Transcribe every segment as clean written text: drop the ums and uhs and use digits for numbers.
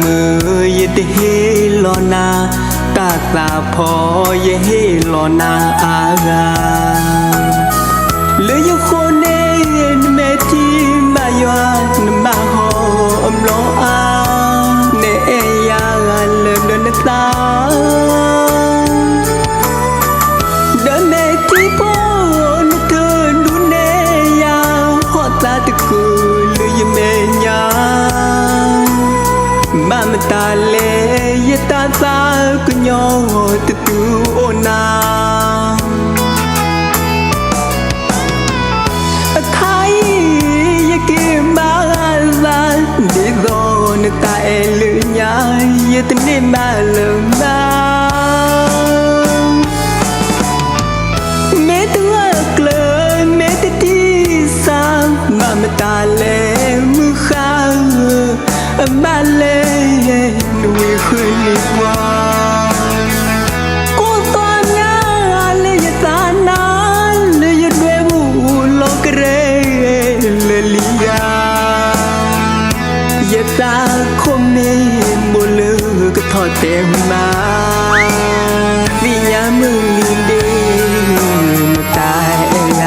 มือยึดเฮลอนาตาตาพอเยเฮลอนาอากาเลยคนเอ็นเมทีมายวนมาหอมล้ออาเนยาเลิมเดินตาเดินเมทีพอนเธอดูเนยาหอตาตะกูเลยเมยามาเมตาเลยตาตากุญยอตะตูโอนาตาเอลืญาเยตนิมาลมาเมตัวเกลเมตที่สามมาเมตาเลมือข้ามาเลนุยคุยลิวากูตอนยาเลยตานาเลยด้วยบุโลกเรเลลียตาคมเมโมเลก็ทอดเต็มมาวิญญาณมึงลินเดมตายล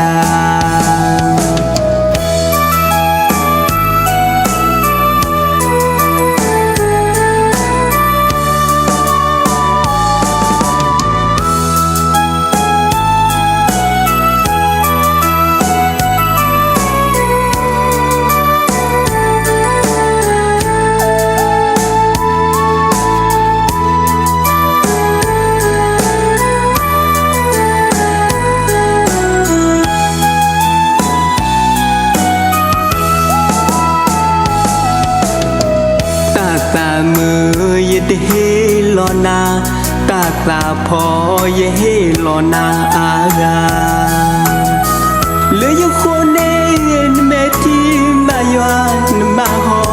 าตามือยึดเฮลอนาตาตาพอเยเฮลอนาอากาเลยคนเอ็นเมทีมายวนมาหอ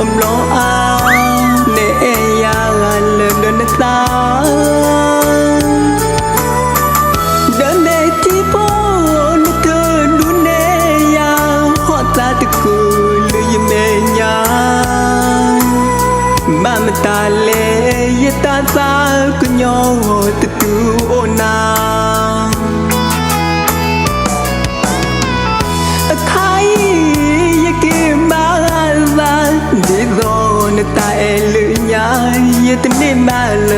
มล้ออาเนยาเลิมเดินตาเดินเมทีพอนเธอดูเนยาหอตาตะกูเลยเมยามาเมตาเลยตาตากุญยอตะตูโอนาไทยยากิมาลาดิโดนตาเอลืญาเยตนิมาล